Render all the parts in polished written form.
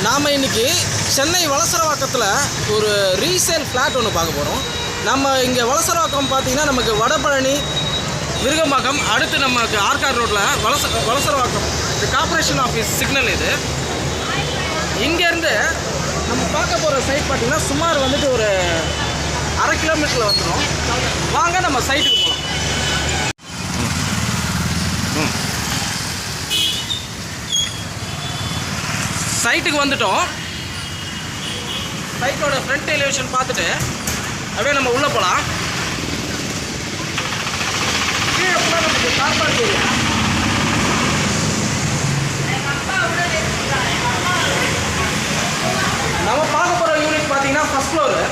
நாம் இன்றைக்கி சென்னை வளசரவாக்கத்தில் ஒரு ரீசேல் ஃப்ளாட் ஒன்று பார்க்க போகிறோம். நம்ம இங்கே வளசரவாக்கம் பார்த்திங்கன்னா நமக்கு வடபழனி விருகம்பாக்கம், அடுத்து நமக்கு ஆர்காட் ரோட்டில் வளசரவாக்கம் இந்த கார்ப்பரேஷன் ஆஃபீஸ் சிக்னல். இது இங்கேருந்து நம்ம பார்க்க போகிற சைட் பார்த்திங்கன்னா சுமார் வந்துட்டு ஒரு 1/2 கிலோமீட்டரில் வந்துடும். வாங்க நம்ம சைட்டுக்கு போகலாம். சைட்டுக்கு வந்துட்டோம். சைட்டோட ஃப்ரண்ட் எலிவேஷன் பார்த்துட்டு அப்படியே நம்ம உள்ளே போகலாம். கீழே போனால் நமக்கு கார் பார்க் ஏரியா. நம்ம பார்க்க போகிற யூனிட் பார்த்தீங்கன்னா ஃபர்ஸ்ட் ஃப்ளோரு.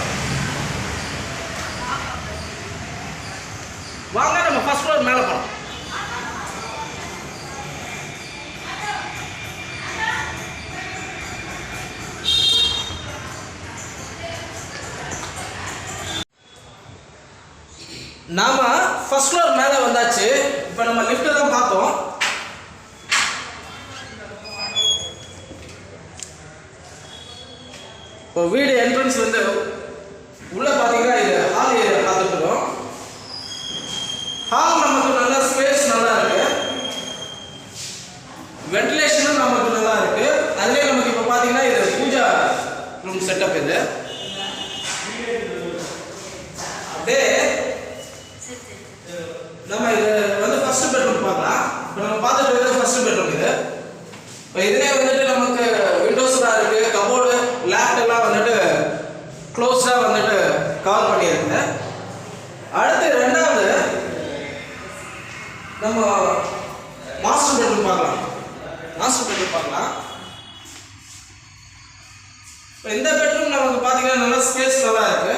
வாங்க நம்ம ஃபர்ஸ்ட் ஃப்ளோர் மேலே போகலாம். நாம ஃபர்ஸ்ட் ஃப்ளோர் மேலே வந்தாச்சு. இப்போ நம்ம லிஃப்ட் தான் பார்த்தோம். இப்போ வீடு என்ட்ரன்ஸ் வந்து உள்ள பார்த்தீங்கன்னா இது ஹால் ஏரியா பார்த்துருக்கோம். ஹால் நமக்கு நல்ல ஸ்பேஸ் நல்லா இருக்கு, வென்டிலேஷனும் நமக்கு நல்லா இருக்கு. அதுலேயே நமக்கு இப்போ பார்த்தீங்கன்னா இது பூஜா ரூம் செட்டப். இது அப்படியே நம்ம இது வந்து ஃபர்ஸ்ட் பெட்ரூம் பார்க்கலாம். இப்போ நம்ம பார்த்துட்டு இருக்கிறது ஃபர்ஸ்ட் பெட்ரூம். இது இப்போ இதுலேயே வந்துட்டு நமக்கு விண்டோஸ்லாம் இருக்குது, கபோர்டு லேப்ட் எல்லாம் வந்துட்டு க்ளோஸ்டாக வந்துட்டு கவர் பண்ணியிருக்கு. அடுத்து ரெண்டாவது நம்ம மாஸ்டர் பெட்ரூம் பார்க்கலாம். இப்போ இந்த பெட்ரூம் நமக்கு பார்த்தீங்கன்னா நல்லா ஸ்பேஸ் நல்லா இருக்கு.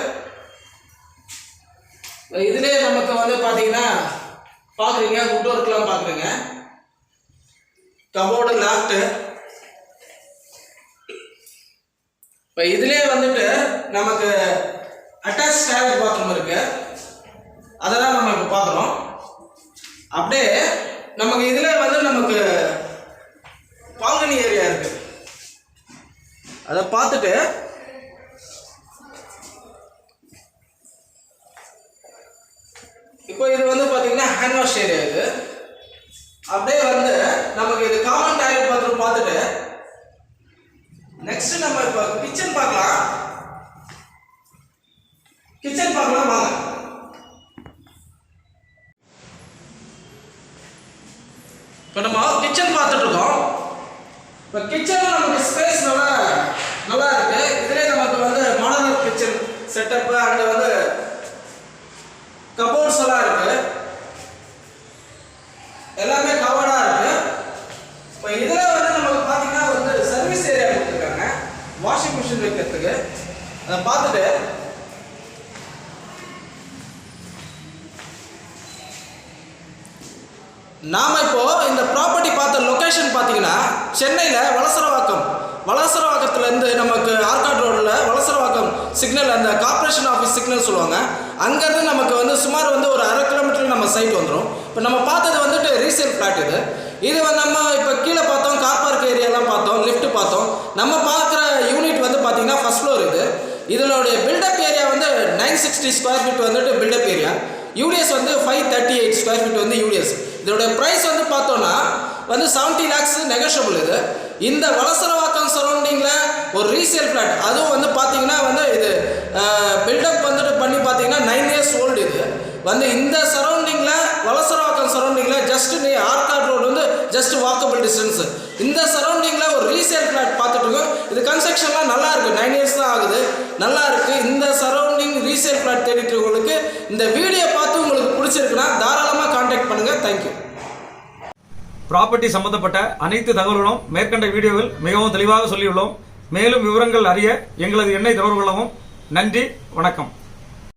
இதுலேயே நமக்கு வந்து பார்த்தீங்கன்னா பார்க்குறீங்க வுட் ஒர்க்லாம் பார்க்குறீங்க, கபோர்டு லாஃப்ட்டு. இப்போ இதுலேயே வந்துட்டு நமக்கு அட்டாச் டாய்லெட் பாத்ரூம் இருக்கு. அதெல்லாம் நம்ம இப்போ பார்க்குறோம். அப்படியே நமக்கு இதில் வந்து நமக்கு பால்கனி ஏரியா இருக்கு. அதை பார்த்துட்டு இப்போ இது வந்து பார்த்தீங்கன்னா ஹேண்ட் வாஷ் ஏரியா. இது அப்படியே வந்து நமக்கு இது காமன் டாய்லெட் பாத்ரூம் பார்த்துட்டு நெக்ஸ்ட் நம்ம இப்போ கிச்சன் பார்க்கலாம். வாங்க. இப்போ நம்ம கிச்சன் பார்த்துட்டு இருக்கோம். இப்போ கிச்சனில் நமக்கு ஸ்பேஸ் நல்லா இருக்கு. இதுலேயே நமக்கு வந்து மாடலர் கிச்சன் செட்டப் அண்ட் வந்து கபோர்ட்ஸ் எல்லாம் இருக்கு, எல்லாமே கவர்டா இருக்கு. இப்போ இதுல வந்து நமக்கு பாத்தீங்கன்னா வந்து சர்வீஸ் ஏரியா கொடுத்துருக்காங்க, வாஷிங் மிஷின் வைக்கிறதுக்கு. அதை பார்த்துட்டு நாம இப்போ இந்த ப்ராப்பர்ட்டி பார்த்த லொகேஷன் பார்த்தீங்கன்னா சென்னையில் வளசரவாக்கத்துலேருந்து நமக்கு ஆர்காட் ரோடில் வளசரவாக்கம் சிக்னல், அந்த கார்ப்பரேஷன் ஆஃபீஸ் சிக்னல் சொல்லுவாங்க. அங்கேருந்து நமக்கு வந்து சுமார் வந்து ஒரு 1/2 கிலோமீட்டர் நம்ம சைட் வந்துடும். இப்போ நம்ம பார்த்தது வந்துட்டு ரீசேல் ஃப்ளாட். இது வந்து நம்ம இப்போ கீழே பார்த்தோம், கார் பார்க் ஏரியாலாம் பார்த்தோம், லிஃப்ட் பார்த்தோம். நம்ம பார்க்குற யூனிட் வந்து பார்த்தீங்கன்னா ஃபர்ஸ்ட் ஃப்ளோர். இதனுடைய பில்டப் ஏரியா வந்து 960 ஸ்கொயர் ஃபீட் வந்துட்டு பில்டப் ஏரியா. யூடிஎஸ் வந்து 538 ஸ்கொயர் ஃபீட் வந்து யூடிஎஸ். இதோட ப்ரைஸ் வந்து பார்த்தோன்னா வந்து 70 lakhs நெகோஷியபிள். இந்த வளசரவாக்கம் சரௌண்டிங்கில் ஒரு ரீசேல் ஃப்ளாட், அதுவும் வந்து பார்த்தீங்கன்னா வந்து இது பில்டப் வந்துட்டு பண்ணி பார்த்தீங்கன்னா 9 years ஓல்டு. இது வந்து இந்த சரௌண்டிங்கில் வளசரவாக்கம் சரௌண்டிங்கில் ஜஸ்ட் ஆர்காட் ரோடு வந்து ஜஸ்ட் வாக்கபிள் டிஸ்டன்ஸ். இந்த சரௌண்டிங்கில் ஒரு ரீசேல் ஃப்ளாட் பார்த்துட்டு இருக்கோம். இது கன்ஸ்ட்ரக்ஷன்லாம் நல்லா இருக்குது, 9 years தான் ஆகுது, நல்லா இருக்குது. இந்த சரௌண்டிங் ரீசேல் ஃப்ளாட் தேடிட்டு இருக்கவங்களுக்கு இந்த வீடியோ பார்த்து உங்களுக்கு பிடிச்சிருக்குன்னா தாராளமாக கான்டாக்ட் பண்ணுங்கள். தேங்க்யூ. ப்ராப்பர்ட்டி சம்பந்தப்பட்ட அனைத்து தகவல்களும் மேற்கண்ட வீடியோவில் மிகவும் தெளிவாக சொல்லியுள்ளோம். மேலும் விவரங்கள் அறிய எங்களது எண்ணை தொடர்பு கொள்ளவும். நன்றி, வணக்கம்.